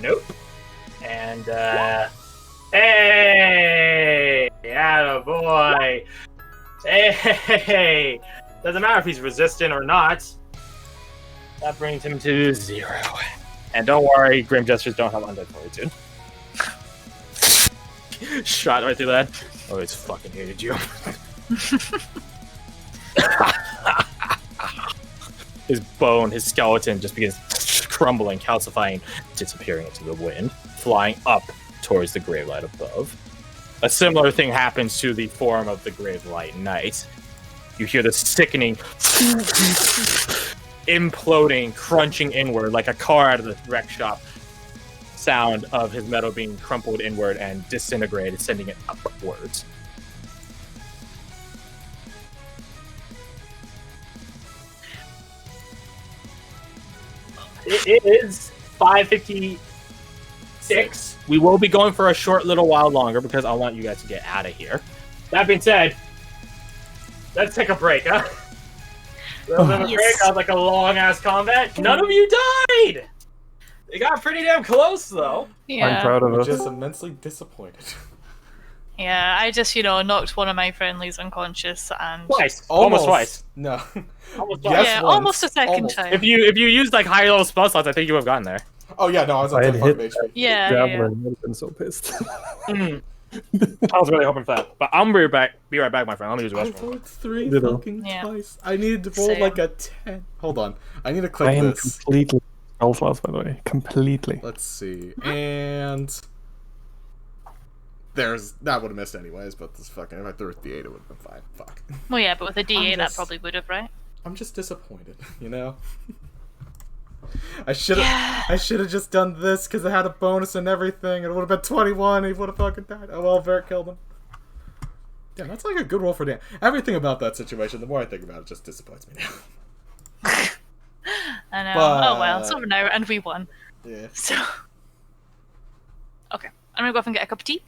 Nope. And, hey! Attaboy! Hey! Doesn't matter if he's resistant or not. That brings him to 0. And don't worry, Grim Gestures don't have undead fortitude. Shot right through that. Oh, he's fucking hated you. His bone, his skeleton just begins crumbling, calcifying, disappearing into the wind, flying up towards the Gravelight above. A similar thing happens to the form of the Gravelight Knight. You hear the sickening imploding, crunching inward like a car out of the wreck shop sound of his metal being crumpled inward and disintegrated, sending it upwards. It is 5:56. We will be going for a short little while longer because I want you guys to get out of here. That being said, let's take a break, huh? A little bit of a break. That was like a long-ass combat. None of you died! They got pretty damn close, though. Yeah. I'm proud of I'm us. just immensely disappointed. Yeah, I just, knocked one of my friendlies unconscious and... Twice. Almost twice. No. Almost twice. Yes, yeah, once. almost a second Almost. time. If you used like high level spell slots, I think you would have gotten there. Oh yeah, no, I was on I 10 had fucking hit- HP. Yeah, Javelin would have been so pissed. I was really hoping for that. But I'm be right back, my friend. Let me use the I restroom. rolled 3 Ditto. fucking Yeah. twice. I needed to roll Same. like a 10. Hold on. I need to I click am this. completely spell by the way. Completely. Let's see. And that would have missed anyways, but this fucking if I threw it the 8 it would have been fine. Fuck. Well, yeah, but with a D8 that just- probably would have, right? I'm just disappointed, you know? I should have just done this because I had a bonus and everything. It would have been 21. He would have fucking died. Oh well, Vert killed him. Damn, that's like a good roll for Dan. Everything about that situation, the more I think about it, just disappoints me now. I know. But- Oh well, it's over now, and we won. Yeah. So... Okay, I'm gonna go off and get a cup of tea.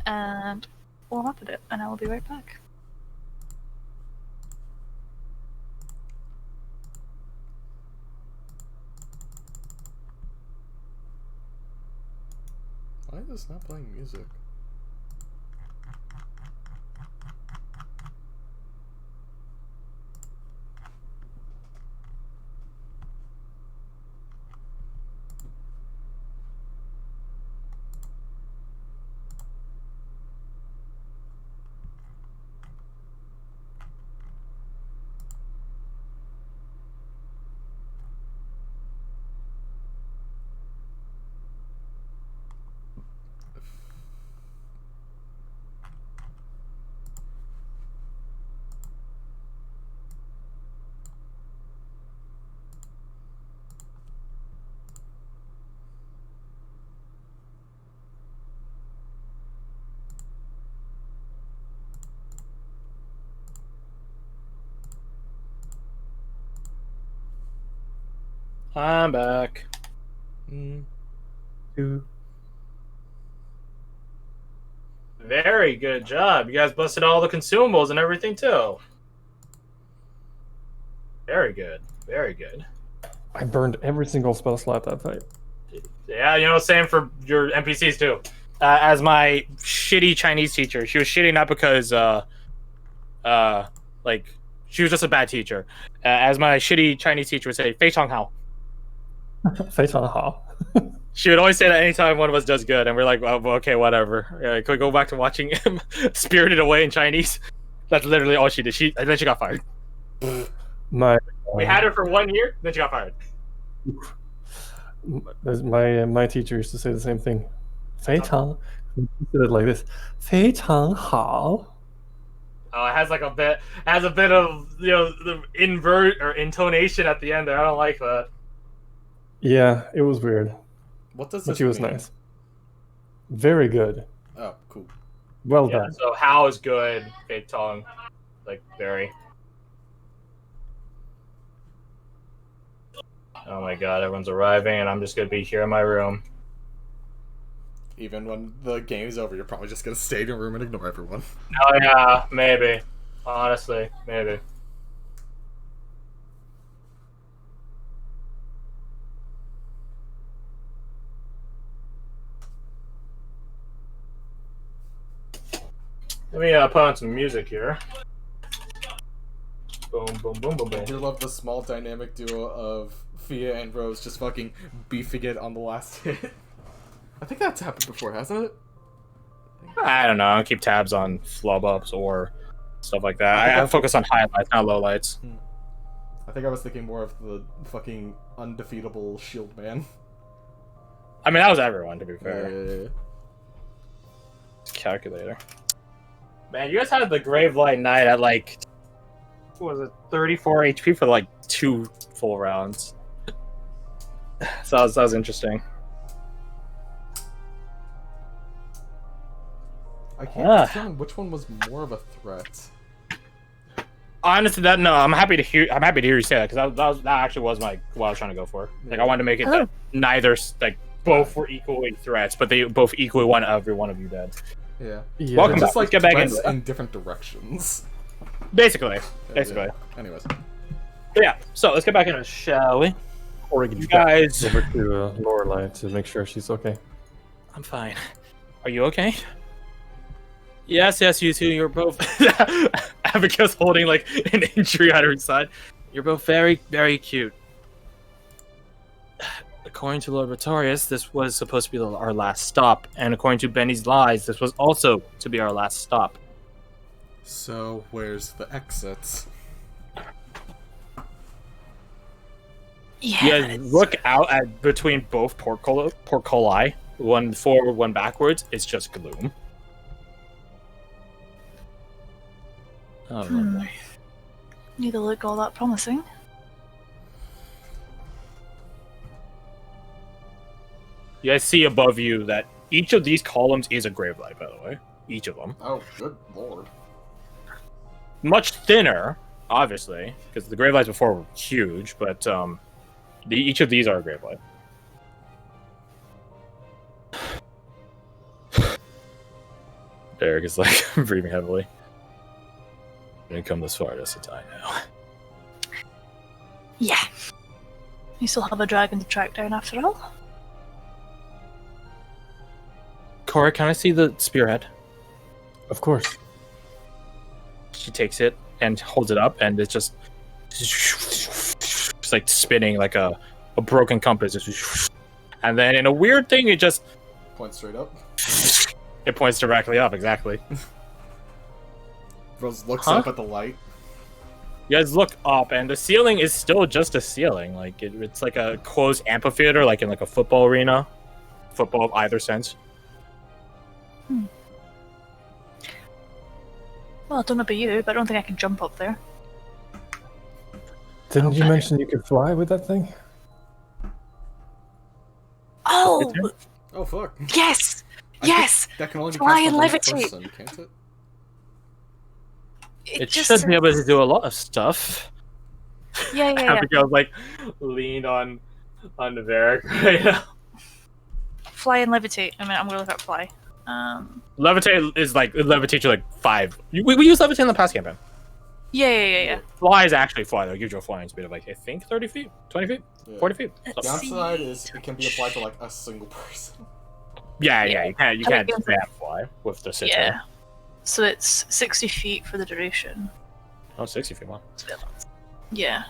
And warm up a bit, and I will be right back. Why is this not playing music? I'm back. Two. Very good job. You guys busted all the consumables and everything too. Very good. Very good. I burned every single spell slot that fight. Yeah, same for your NPCs too. As my shitty Chinese teacher, she was shitty not because she was just a bad teacher. As my shitty Chinese teacher would say, 非常好. 非常好. She would always say that anytime one of us does good, and we're like, oh, okay, whatever. Can we go back to watching Spirited Away in Chinese? That's literally all she did. And then she got fired. We had her for 1 year, then she got fired. My teacher used to say the same thing. 非常, he said it like this. 非常好. It has like a bit of the invert or intonation at the end there. I don't like that. Yeah, it was weird. What does But this she was mean? nice. Very good. Oh, cool. Well Yeah, done. so how is good, Fake Tongue. Like very. Oh my god, everyone's arriving and I'm just gonna be here in my room. Even when the game's over, you're probably just gonna stay in your room and ignore everyone. Oh yeah, maybe. Honestly, maybe. Let me put on some music here. Boom, boom, boom, boom, I boom. do love the small dynamic duo of Fia and Rose just fucking beefing it on the last hit. I think that's happened before, hasn't it? I don't know. I don't keep tabs on flub ups or stuff like that. I focus on highlights, not lowlights. I think I was thinking more of the fucking undefeatable Shield Man. I mean, that was everyone, to be fair. Yeah. Calculator. Man, you guys had the Gravelight Knight at like, what was it, 34 HP for like 2 full rounds. So that was interesting. I can't determine which one was more of a threat. Honestly, I'm happy to hear you say that, because that actually was what I was trying to go for. Like, I wanted to make it that neither, like, both were equally threats, but they both equally want every one of you dead. Yeah. Welcome just back. like Let's get back threats into it. in different directions. Basically. Yeah. Anyways. But yeah, so let's get back into it, shall we? Or You guys... over to Lorelei to make sure she's okay. I'm fine. Are you okay? Yes, you two. You're both... Abigail's holding, like, an injury on her side. You're both very, very cute. According to Lord Vittorius, this was supposed to be our last stop. And according to Benny's lies, this was also to be our last stop. So, where's the exits? Yeah. You guys look out at between both portculli, one forward, one backwards. It's just gloom. Oh, lovely. Neither look all that promising. You guys see above you that each of these columns is a gravelight, by the way. Each of them. Oh, good lord. Much thinner, obviously, because the gravelights before were huge, but each of these are a gravelight. Derek is like breathing heavily. Didn't come this far just to die now. Yeah. You still have a dragon to track down after all? Cora, can I see the spearhead? Of course. She takes it and holds it up, and it's just like spinning like a broken compass. And then in a weird thing, it just Point straight up. it points directly up. Exactly. Rose looks up at the light. You guys look up, and the ceiling is still just a ceiling. Like it's like a closed amphitheater, like in like a football arena, football of either sense. Well, I don't know about you, but I don't think I can jump up there. Didn't you mention you could fly with that thing? Oh! Oh, fuck. Yes! I Yes! think that can only be Fly cast and by one levitate. person, can't it? It should be able to do a lot of stuff. Yeah. Abigail's like leaned on the Varric right now. Fly and levitate. I mean, I'm gonna look up fly. Levitate is like levitate you like 5. We use levitate in the past campaign. Yeah. Fly is actually fly though. It gives you a flying speed of like I think 30 feet, 20 feet, Yeah. 40 feet. The downside is it can be applied to like a single person. Yeah. You can't Okay. spam fly with the Citra. Yeah. So it's 60 feet for the duration. Oh, 60 feet long. Yeah.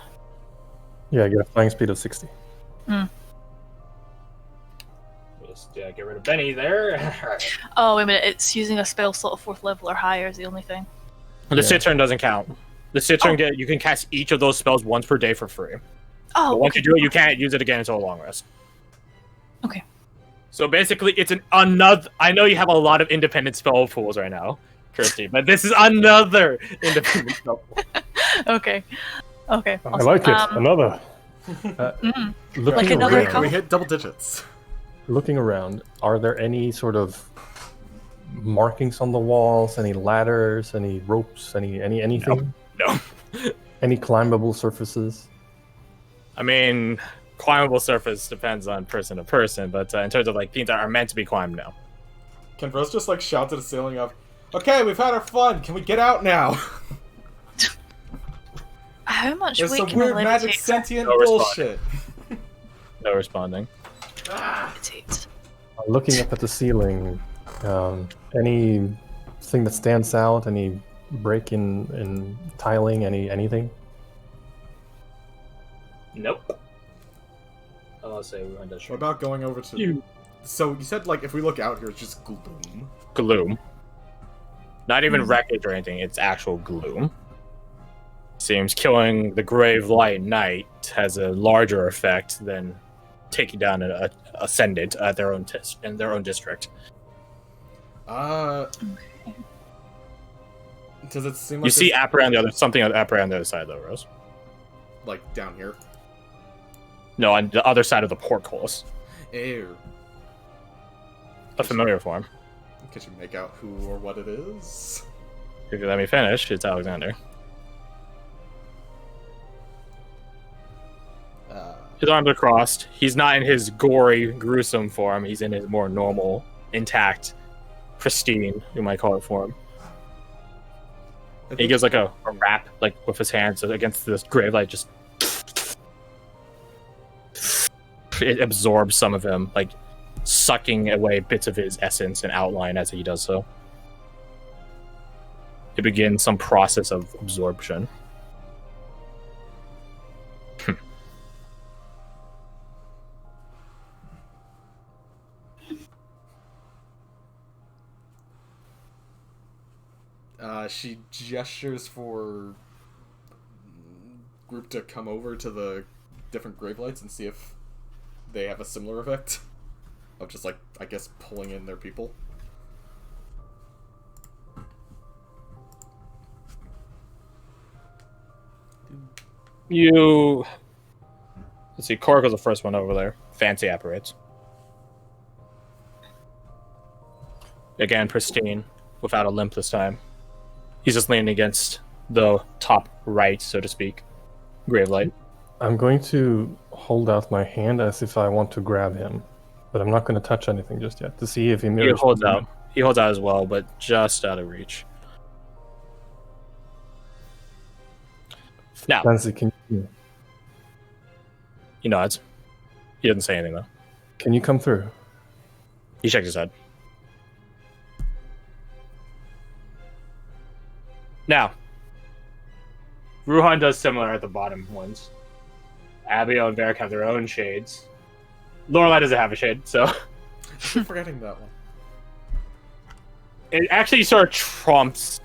Yeah, I get a flying speed of 60. Just get rid of Benny there. Alright. Oh, wait a minute. It's using a spell slot of 4th level or higher is the only thing. The Citron doesn't count. The Citron you can cast each of those spells once per day for free. Oh, But once okay. you do it, you can't use it again until a long rest. Okay. So basically, it's another. I know you have a lot of independent spell pools right now, Kirsty, but this is another independent spell pool. Okay. I Awesome. like it. Another. Like another around, color? We hit double digits. looking around, are there any sort of markings on the walls? Any ladders? Any ropes? Anything? No. Any climbable surfaces? I mean, climbable surface depends on person to person, but in terms of like things that are meant to be climbed, no. Can Rose just like shout to the ceiling of, "Okay, we've had our fun. Can we get out now?" How much There's weight some can weird I magic levitate? sentient No bullshit. No responding. Levitate. Looking up at the ceiling, any thing that stands out? Any break in tiling? Anything? Nope. I'll say Ruhan does. What about going over to... So you said, like, if we look out here, it's just gloom. Gloom. Not even wreckage or anything, it's actual gloom. Seems killing the Grave Light Knight has a larger effect than taking down an Ascendant at their own in their own district. Does it seem like You see Apper on the other something on Apper on the other side though, Rose? like down here? No, on the other side of the portcullis. Ew. A familiar form. Can you make out who or what it is? If you let me finish, it's Alexander. His arms are crossed. He's not in his gory, gruesome form. He's in his more normal, intact, pristine, you might call it, form. He gives like a rap, like with his hands against this grave light. Just it absorbs some of him, like sucking away bits of his essence and outline as he does so. It begins some process of absorption. She gestures for group to come over to the different grave lights and see if they have a similar effect of just, like, I guess pulling in their people. Let's see, Kork was the first one over there. Fancy apparates. Again, pristine, without a limp this time. He's just leaning against the top right, so to speak. Grave light. I'm going to hold out my hand as if I want to grab him, but I'm not going to touch anything just yet to see if he He mirrors. holds out. He holds out as well, but just out of reach. Now, Nancy, can you nods. He doesn't say anything though. come through? He shakes his head. Now, Ruhan does similar at the bottom ones. Abigail and Varric have their own shades. Lorelei doesn't have a shade, so I'm forgetting that one. it actually sort of trumps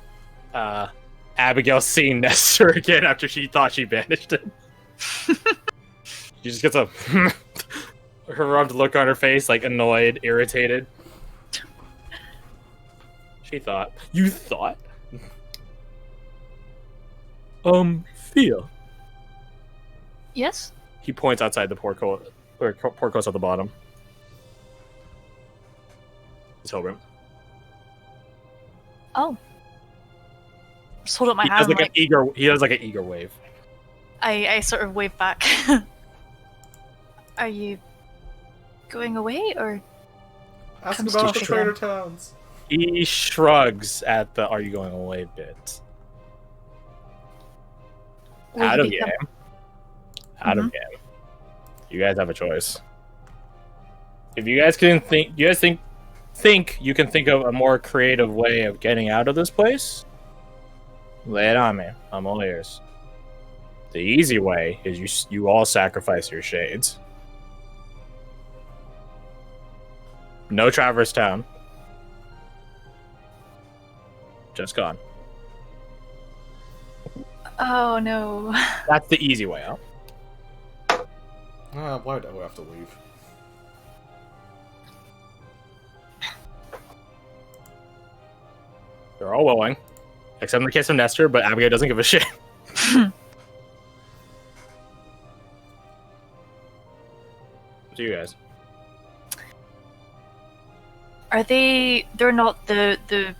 Abigail seeing Nestor again after she thought she banished him. She just gets a her rubbed look on her face, like annoyed, irritated. She thought. You thought? Thea. Yes? He points outside the portcullis at the bottom. His whole room. Oh. Just hold up my He hand. does like an eager wave. I sort of wave back. Are you going away, or Ask Comes about to the sugar. Trader Towns. He shrugs at the "Are you going away?" bit. will Out you of become- game. Out of game. You guys have a choice. If you guys can think, you guys think you can think of a more creative way of getting out of this place? Lay it on me. I'm all ears. The easy way is you all sacrifice your shades. No Traverse Town. Just gone. Oh no. That's the easy way out. Why do I have to leave? They're all willing. Except in the case of Nestor, but Abigail doesn't give a shit. To you guys. Are they're not the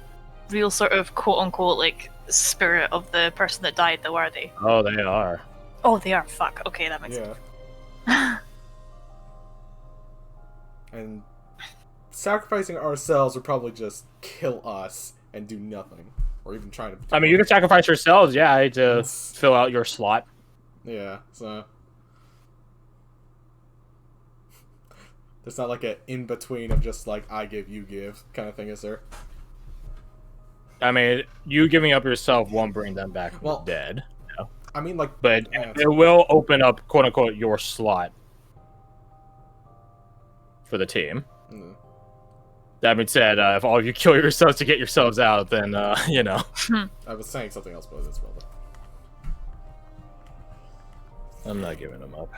real sort of quote unquote like spirit of the person that died though, are they? Oh, they are. Oh, they are. Fuck. Okay, that makes Yeah. sense. And sacrificing ourselves would probably just kill us and do nothing. Or even try to... I mean, you can sacrifice yourselves, yeah, to fill out your slot. Yeah, so... There's not like an in-between of just like, I give, you give kind of thing, is there? I mean, you giving up yourself won't bring them back from Well, the dead. I mean, like, But it will open up, quote unquote, your slot for the team. Mm. That being said, if all of you kill yourselves to get yourselves out, then, you know. I was saying something else, but it's relevant. I'm not giving them up.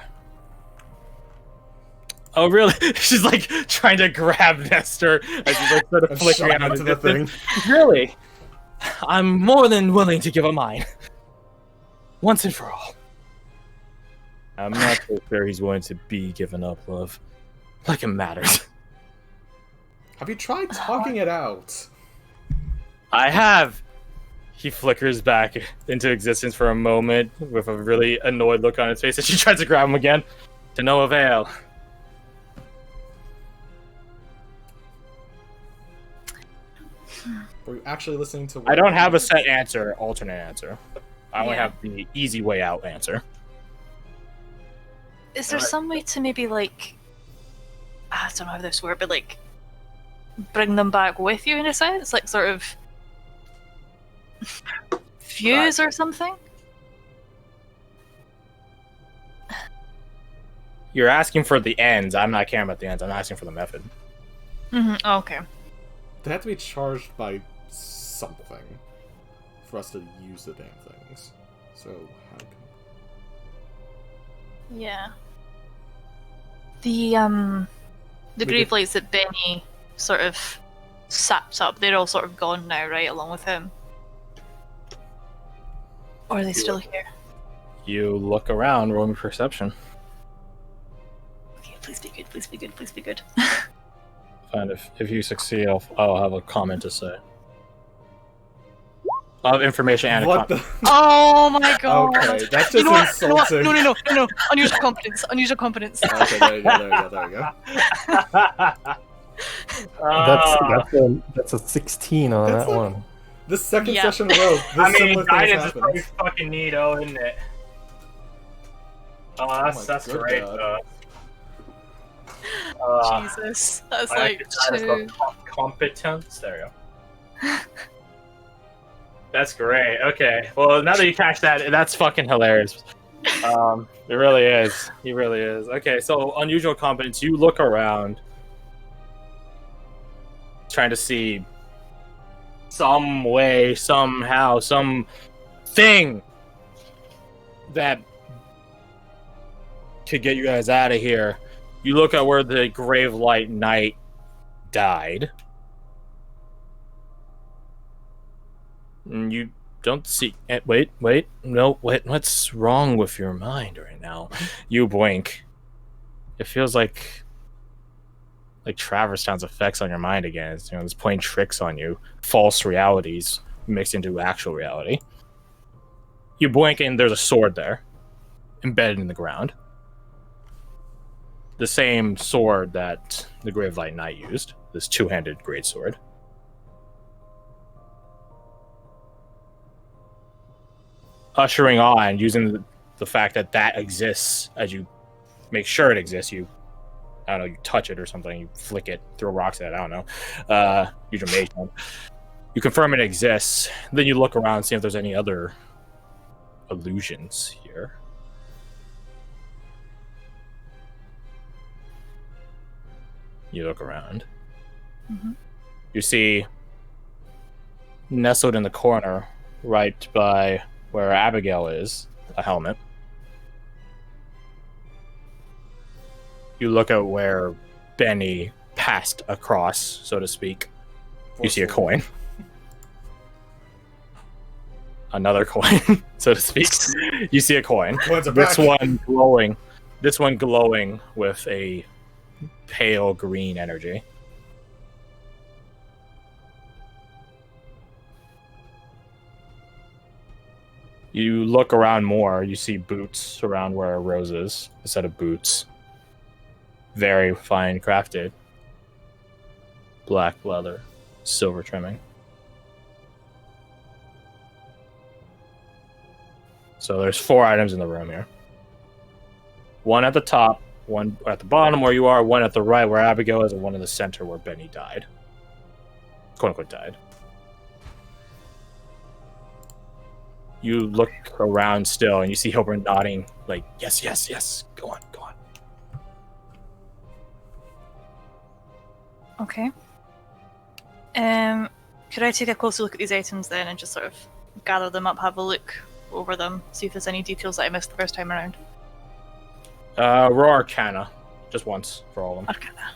Oh, really? She's like trying to grab Nestor as he's like sort of flickering out into the thing. Really? I'm more than willing to give up mine. Once and for all. I'm not so sure he's going to be given up, love. Like it matters. Have you tried talking it out? I have. He flickers back into existence for a moment with a really annoyed look on his face, and she tries to grab him again. To no avail. Were you actually listening to? I don't have a set answer, alternate answer. I only have the easy way out answer. Is there some way to maybe like, I don't know how this works, but like, bring them back with you in a sense, like sort of fuse or something? You're asking for the ends. I'm not caring about the ends. I'm asking for the method. Oh, okay. They have to be charged by something for us to use the damn things. So how can... Yeah. The grave lights that Benny sort of sapped up, they're all sort of gone now, right, along with him? Or are they still here? You look around, roll me perception. Okay, please be good, please be good, please be good. Fine, if you succeed, I'll have a comment to say. I'll have information and a What comment. the? Oh my god! Okay, that's just You know what? You know what? insulting. No. Unusual competence. Unusual competence. Okay, there you go. That's a 16 on That's that like- one. The second Yeah. session in a row, this I mean, similar thing guidance has is pretty happened. fucking neato, isn't it? Oh, my that's good great, God. though. Jesus, that's I like could try to two. spell competence. There we go. That's great. Okay. Well, now that you catch that, that's fucking hilarious. It really is. He really is. Okay, so unusual competence. You look around, trying to see some way, somehow, some thing that could get you guys out of here. You look at where the Gravelight Knight died. And you don't see... Wait. No, wait. What's wrong with your mind right now? You blink. It feels like Traverse Town's effects on your mind again. It's, it's playing tricks on you. False realities mixed into actual reality. You blink and there's a sword there. Embedded in the ground. The same sword that the Gravelight Knight used. This two-handed greatsword. Ushering on, using the fact that that exists as you make sure it exists, you touch it or something, you flick it, throw rocks at it, I don't know. Use your mage hand. You confirm it exists, then you look around and see if there's any other illusions here. You look around. Mm-hmm. You see, nestled in the corner, right by where Abigail is, a helmet. You look at where Benny passed across, so to speak. You see a coin. Another coin, so to speak. You see a coin. Coins are This back. one glowing with a pale green energy. You look around more, you see boots around where Rose is, a set of boots. Very fine crafted. Black leather, silver trimming. So there's 4 items in the room here. One at the top, one at the bottom where you are, one at the right where Abigail is, and one in the center where Benny died. Quote unquote died. you look around still, and you see Hilburn nodding, like, yes, yes, yes, go on, go on. Okay. Could I take a closer look at these items then and just sort of gather them up, have a look over them, see if there's any details that I missed the first time around? Roll Arcana. Just once for all of them. Arcana.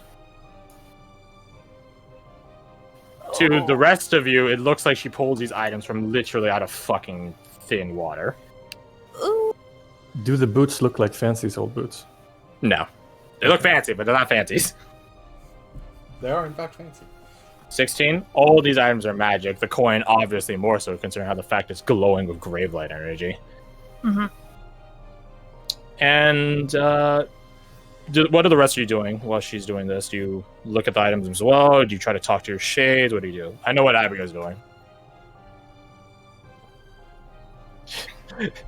To the rest of you, it looks like she pulls these items from literally out of fucking thin water. Ooh. Do the boots look like Fancy's old boots? No. They look fancy, but they're not fancies. They are in fact fancy. 16. All these items are magic. The coin, obviously, more so, considering how the fact it's glowing with Gravelight energy. Mm-hmm. And what are the rest of you doing while she's doing this? Do you look at the items as well? Do you try to talk to your shades? What do you do? I know what Abigail's doing.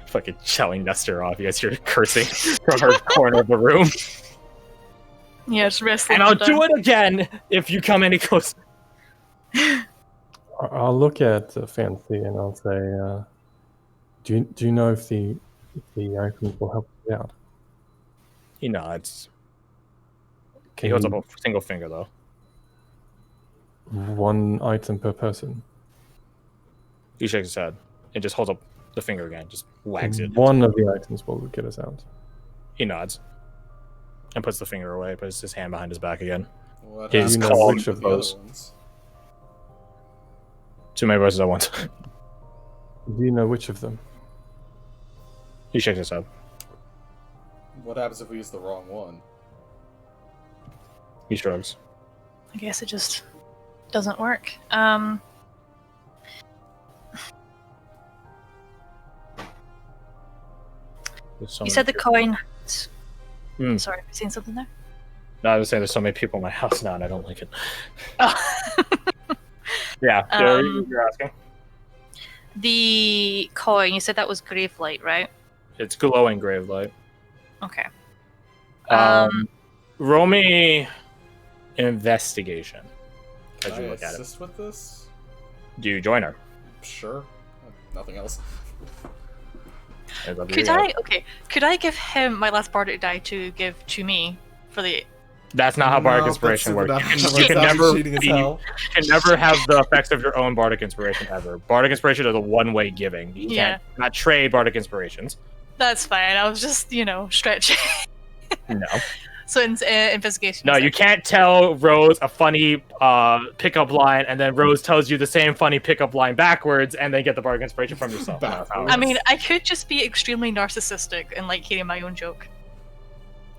Fucking shelling Nestor off. You guys hear cursing from her corner of the room. Yeah, just wrestling. And I'll do it again if you come any closer. I'll look at Fancy and I'll say, do you know if the items will help you out? He nods. He Can holds you- up a single finger, though. One item per person. He shakes his head and just holds up the finger again. Just wags it. One of the items will get us out. He nods. And puts the finger away, puts his hand behind his back again. What His happens calm with the other goes. ones? Too many voices at once. Do you know which of them? He shakes his head. What happens if we use the wrong one? He shrugs. I guess it just doesn't work. You said the coin. Hmm. Sorry, have you seen something there? No, I was saying there's so many people in my house now, and I don't like it. Oh. Yeah, you're asking. The coin, you said that was Gravelight, right? It's glowing Gravelight. Okay. Roll me investigation as Can you I look at it. assist with this? Do you join her? Sure. Nothing else. It's up to you Could guys. could I give him my last bardic die to give to me for the? That's not how Bardic No, Inspiration that's works. super You can dumb. never Cheating as be- hell. you can never have the effects of your own Bardic Inspiration ever. Bardic Inspiration is a one-way giving. You can't not trade Bardic Inspirations. That's fine. I was just, stretching. No. So investigation. No, is you can't tell Rose a funny pickup line, and then Rose tells you the same funny pickup line backwards, and then get the Bardic Inspiration from yourself. Backwards. I mean, I could just be extremely narcissistic and like hearing my own joke.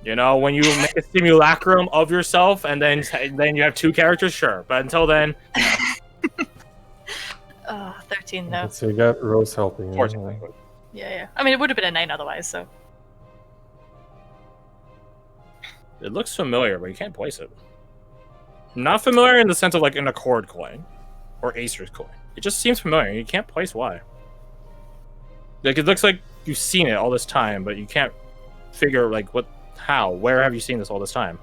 You know, when you make a simulacrum of yourself, and then you have two characters, sure. But until then, 13 though. So you got Rose helping you. fortunately. Yeah. I mean, it would have been a 9 otherwise. So It looks familiar, but you can't place it. Not familiar in the sense of like an Accord coin or Acer's coin. It just seems familiar. You can't place why. Like it looks like you've seen it all this time, but you can't figure like how, where have you seen this all this time?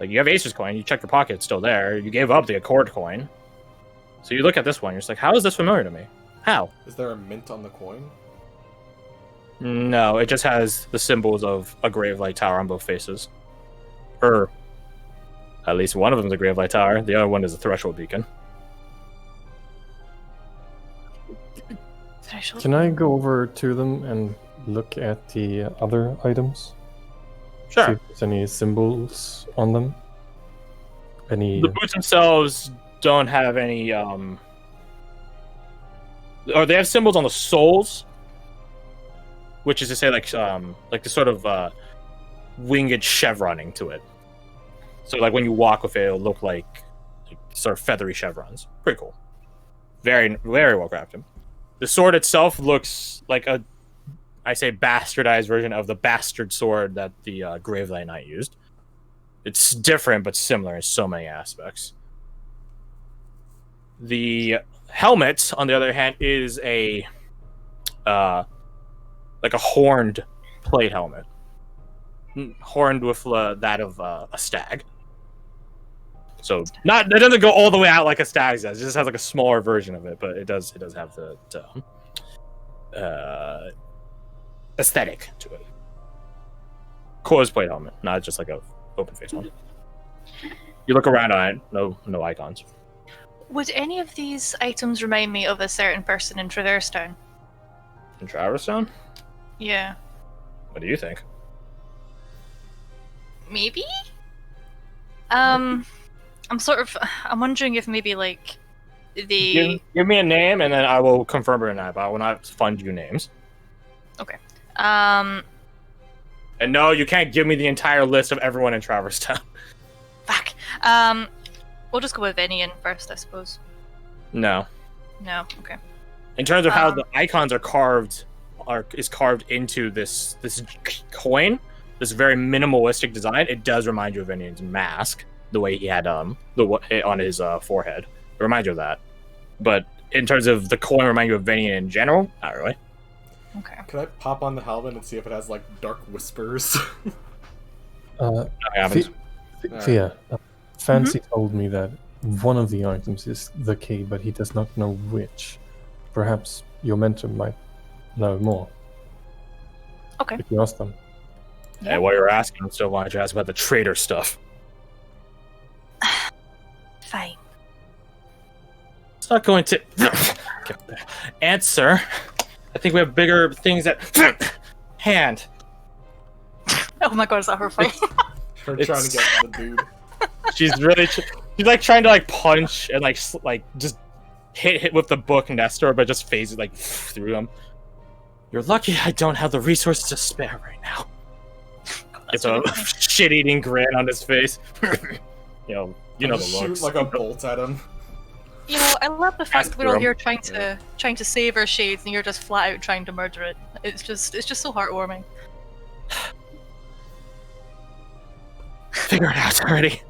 Like you have Acer's coin, you check your pocket, it's still there. You gave up the Accord coin, so you look at this one, you're just like, how is this familiar to me? How? Is there a mint on the coin? No, it just has the symbols of a Gravelight Tower on both faces. Or, at least one of them is a Gravelight Tower, the other one is a Threshold Beacon. did I show? Can I go over to them and look at the other items? See Sure. if there's any symbols on them? Any... The boots themselves don't have any, or they have symbols on the soles, which is to say, like the sort of winged chevroning to it. So, like when you walk with it, it'll look like sort of feathery chevrons. Pretty cool. Very, very well crafted. The sword itself looks like I say bastardized version of the bastard sword that the Gravelight Knight used. It's different, but similar in so many aspects. The helmet, on the other hand, is a like a horned plate helmet, horned with that of a stag. So it doesn't go all the way out like a stag does. It just has like a smaller version of it, but it does have the aesthetic to it. Closed plate helmet, not just like a open face one. You look around on it, no icons. Would any of these items remind me of a certain person in Traverse Town? In Traverse Town? Yeah. What do you think? Maybe? I'm wondering if maybe like the Give me a name and then I will confirm it or not, but I will not fund you names. Okay. And no, you can't give me the entire list of everyone in Traverse Town. Fuck. We'll just go with Venian first, I suppose. No. No. Okay. In terms of how the icons are carved, is carved into this coin, this very minimalistic design. It does remind you of Venian's mask, the way he had on his forehead. It reminds you of that. But in terms of the coin remind you of Venian in general, not really. Okay. Can I pop on the helmet and see if it has like dark whispers? Thea, Fancy told me that one of the items is the key, but he does not know which. Perhaps your mentor might know more. Okay. If you ask them. Yeah. And while you're asking, still wanted to ask about the traitor stuff. Fine. It's not going to answer. I think we have bigger things at hand. Oh my god, is that horrifying? Her trying to get the dude. She's really, she's like trying to like punch and like just hit with the book Nestor, but just phases like through him. You're lucky I don't have the resources to spare right now. It's a shit-eating grin on his face. you know the looks. Shoot like a bolt at him. You know, I love the fact that we're all here trying to save our shades, and you're just flat out trying to murder it. It's just so heartwarming. Figure it out already.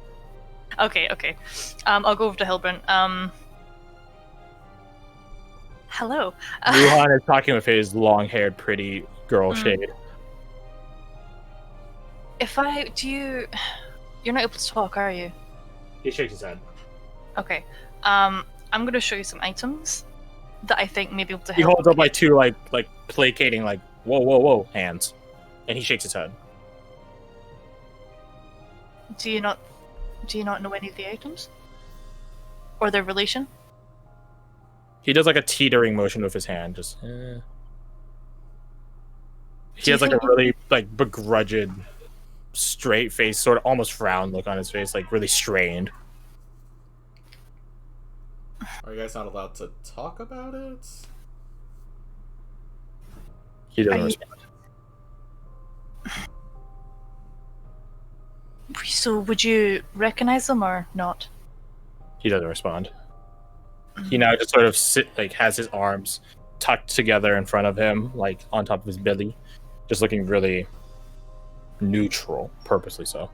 Okay. I'll go over to Hilbrun. Hello. Luhan is talking with his long-haired, pretty girl shade. You're not able to talk, are you? He shakes his head. Okay. I'm gonna show you some items that I think may be able to help. He holds up like two like placating like whoa hands, and he shakes his head. Do you not know any of the items? Or their relation? He does like a teetering motion with his hand, just. He has like a really like begrudged, straight face, sort of almost frown look on his face, like really strained. Are you guys not allowed to talk about it? He doesn't respond. So, would you recognize them or not? He doesn't respond. He now just sort of has his arms tucked together in front of him, like on top of his belly, just looking really neutral, purposely so.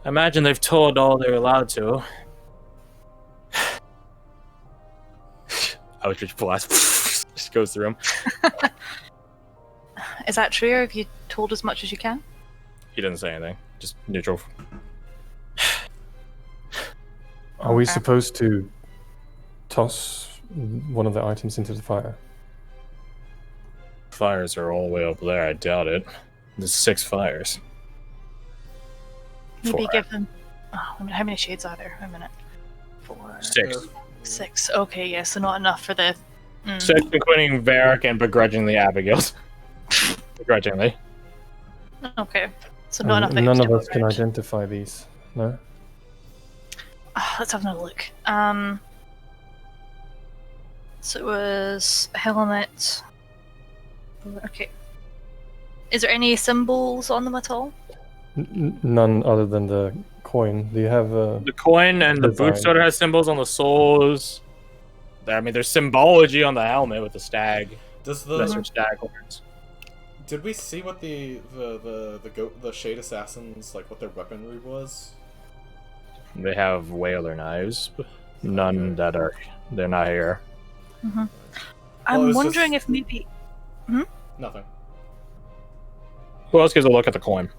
I imagine they've told all they're allowed to. Outreach blast just goes through him. Is that true, or have you told as much as you can? He doesn't say anything, just neutral. Are we supposed to toss one of the items into the fire? Fires are all the way up there, I doubt it. There's 6 fires. Maybe 4. give them... Oh, I mean, how many shades are there? Wait a minute. 4... 6. 6. Okay, yeah, so not enough for the... 6, including Varric and begrudgingly Abigail's. Begrudgingly. Okay. So not enough... None of us can identify these, no? Let's have another look. So it was a helmet. Okay. Is there any symbols on them at all? None other than the coin. Do you have the coin and the boot sort of has symbols on the soles. I mean, there's symbology on the helmet with the stag. Does the lesser stag horns. Did we see what the Shade Assassins, like what their weaponry was? They have whaler knives, but none that are. They're not here. Mm-hmm. I'm wondering if maybe. Nothing. Who else gives a look at the coin?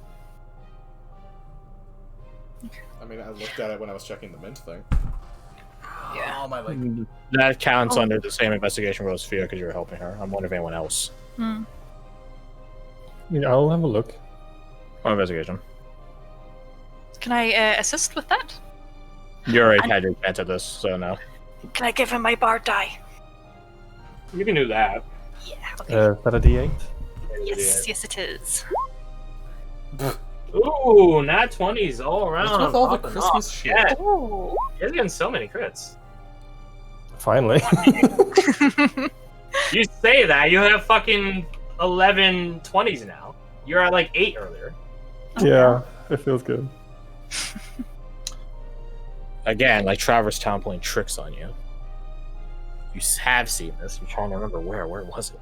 I mean, I looked at it when I was checking the mint thing. Oh, my leg. That counts under the same investigation roll as Fia because you're helping her. I'm wondering if anyone else. Yeah, I'll have a look. Or investigation. Can I assist with that? You already had your chance at this, so no. Can I give him my bard die? You can do that. Yeah. Okay. Is that a D8? Yes, it is. Ooh, nat 20s all around. What's with all the popping Christmas off. shit? Yeah, Oh. you're getting so many crits. Finally. You say that, you have fucking 11 20s now. You're at like 8 earlier. Yeah, it feels good. Again, like Traverse Town playing tricks on you. You have seen this. I'm trying to remember where. Where was it?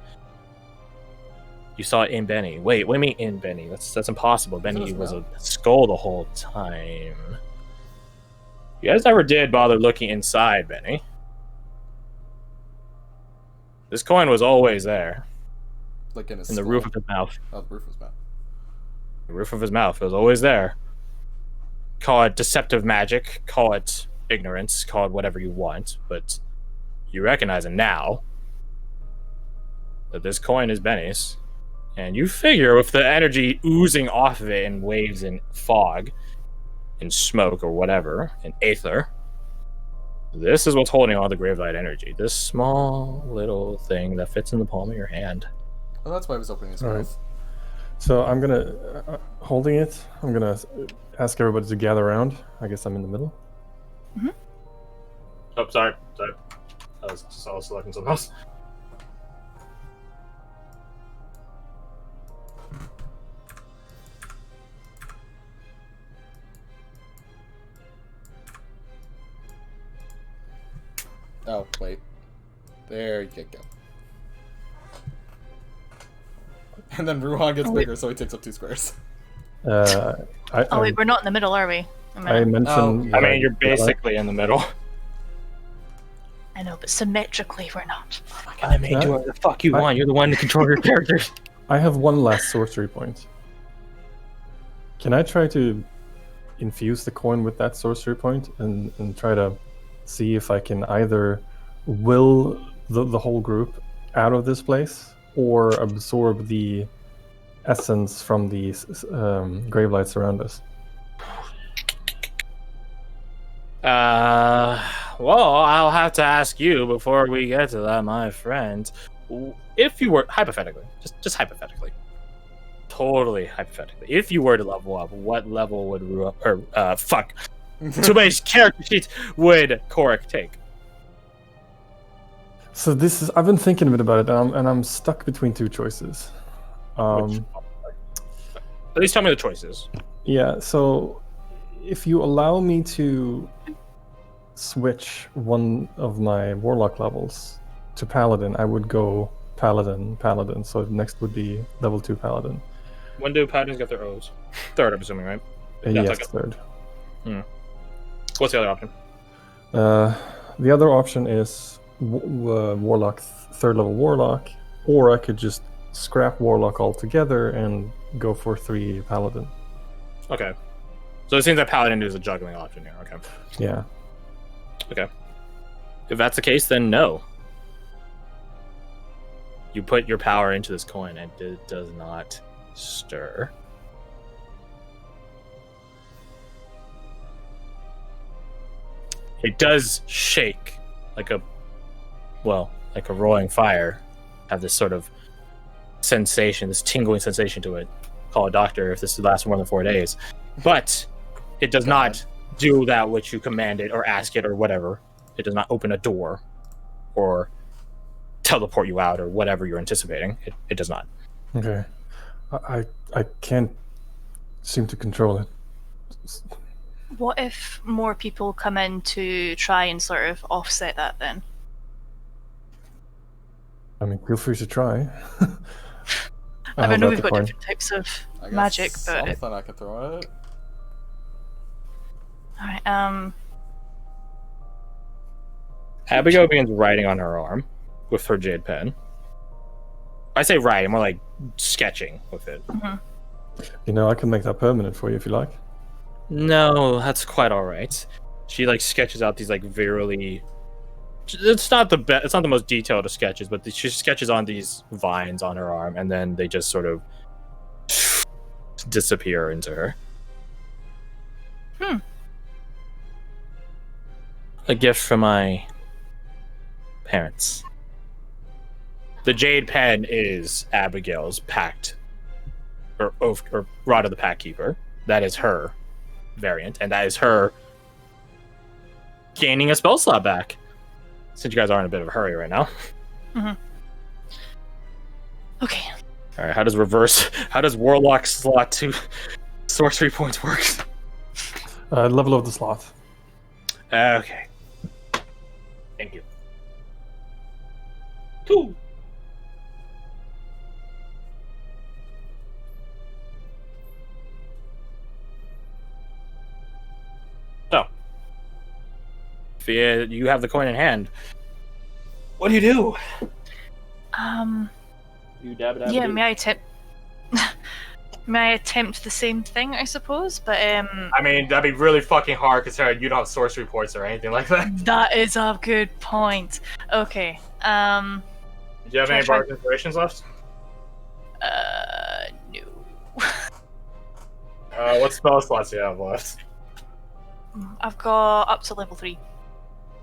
You saw it in Benny. Wait, what do you mean in Benny? That's impossible. Benny was a skull the whole time. You guys never did bother looking inside Benny. This coin was always there. Like in the roof of his mouth. Oh, the roof was bad. The roof of his mouth. It was always there. Call it deceptive magic, call it ignorance, call it whatever you want, but you recognize it now that this coin is Benny's. And you figure with the energy oozing off of it in waves and fog, in smoke or whatever, in aether, this is what's holding all the Gravelight energy. This small little thing that fits in the palm of your hand. Oh, that's why I was opening his All right. mouth. So I'm gonna, holding it, I'm gonna ask everybody to gather around. I guess I'm in the middle. Oh, sorry. I was selecting something else. Oh, wait. There you go. And then Ruhan gets bigger, so he takes up 2 squares. Wait, we're not in the middle, are we? I mentioned. I mean, you're basically in the middle. I know, but symmetrically we're not. I made you whatever the fuck you want. You're the one to control your characters. I have one last sorcery point. Can I try to infuse the coin with that sorcery point and try to see if I can either will the whole group out of this place or absorb the essence from the gravelights around us? Well, I'll have to ask you before we get to that, my friend. If you were, hypothetically, just hypothetically, totally hypothetically, if you were to level up, what level would today's character sheets would Korik take? So this is, I've been thinking a bit about it, and I'm stuck between 2 choices. At least tell me the choices. Yeah, so if you allow me to switch one of my warlock levels to paladin, I would go paladin. So next would be level 2 paladin. When do paladins get their O's? Third, I'm assuming, right? Yes, okay. third. What's the other option? The other option is warlock, 3rd level warlock, or I could just scrap warlock altogether and go for 3 paladin. Okay. So it seems that paladin is a juggling option here. Okay. Yeah. Okay. If that's the case, then no. You put your power into this coin and it does not stir. It does shake like a roaring fire, have this sort of sensation, this tingling sensation to it. Call a doctor if this lasts more than 4 days. But it does not do that which you commanded or ask it or whatever. It does not open a door or teleport you out or whatever you're anticipating. It does not. Okay. I can't seem to control it. What if more people come in to try and sort of offset that then? I mean, feel free to try. I know we've got different types of I got magic, but... something I can throw at it. Alright, Abigail begins writing on her arm with her jade pen. I say writing, more like sketching with it. You know, I can make that permanent for you if you like. No, that's quite all right. She like sketches out these like virally It's not the best. It's not the most detailed of sketches, but she sketches on these vines on her arm, and then they just sort of disappear into her. A gift from my parents. The jade pen is Abigail's pact, or Rod of the Pack Keeper. That is her variant, and that is her gaining a spell slot back. Since you guys are in a bit of a hurry right now. Okay. All right. How does Warlock slot 2 sorcery points work? Level of the slot. Okay. Thank you. 2. So, if you have the coin in hand, what do? You dab it out. Yeah, may I attempt? May I attempt the same thing? I suppose, but I mean, that'd be really fucking hard considering you don't have sorcery points or anything like that. that is a good point. Okay. Do you have any bardic inspirations left? No. What spell slots do you have left? I've got up to level 3.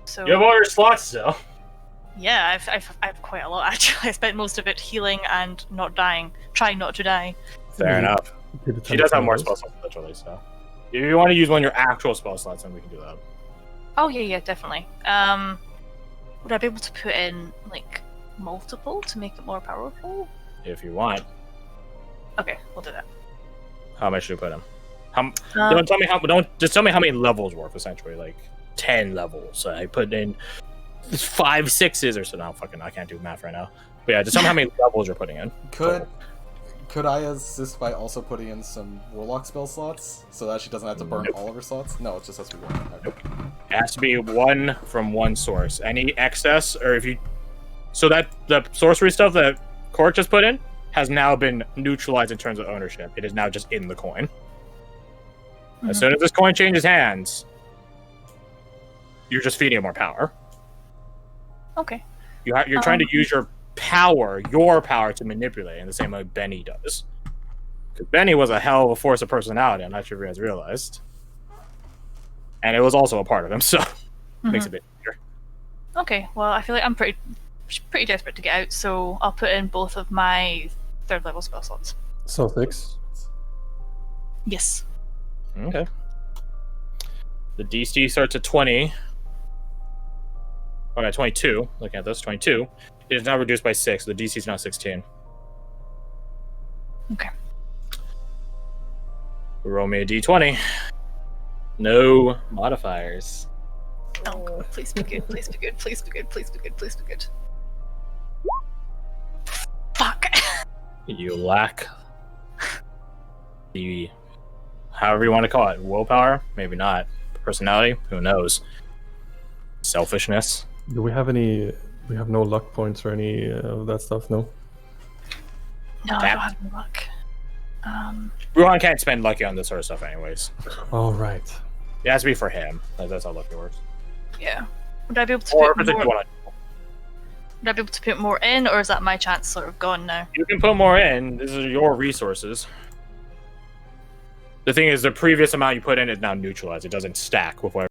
So You have all your slots still. yeah, I've quite a lot actually. I spent most of it healing and not dying, trying not to die. Fair enough. She does have more spell slots literally, so if you want to use one of your actual spell slots, then we can do that. Oh yeah, definitely. Would I be able to put in like multiple to make it more powerful? If you want. Okay, we'll do that. How much should you put in? Don't tell me how. Don't just tell me how many levels worth. Essentially, like 10 levels. So I put in 5 6s or so. No, fucking, I can't do math right now. But yeah, just tell me how many levels you're putting in. Could I assist by also putting in some Warlock spell slots so that she doesn't have to burn all of her slots? No, it just has to be one. Okay. It has to be one from one source. Any excess, or if you, so that the sorcery stuff that Cork just put in has now been neutralized in terms of ownership. It is now just in the coin. As soon as this coin changes hands, you're just feeding it more power. Okay. You're trying to use your power to manipulate in the same way Benny does. Because Benny was a hell of a force of personality, I'm not sure if you guys realized. And it was also a part of him, so makes it a bit easier. Okay, well, I feel like I'm pretty desperate to get out, so I'll put in both of my 3rd level spell slots. So 6. Yes. Okay. The DC starts at 20. Okay, 22. Looking at this, 22. It is now reduced by 6. The DC is now 16. Okay. Roll me a D20. No modifiers. Oh, God, please be good, please be good, please be good, please be good, please be good. Fuck. You lack the, however you want to call it, willpower? Maybe not. Personality? Who knows? Selfishness? Do we have any? We have no luck points or any of that stuff, no? No, I don't have any luck. Ruhan can't spend lucky on this sort of stuff anyways. Oh, right. It has to be for him. That's how lucky works. Yeah. Would I be able to Or put if it's more... Would I be able to put more in, or is that my chance sort of gone now? You can put more in. These are your resources. The thing is, the previous amount you put in is now neutralized. It doesn't stack with whatever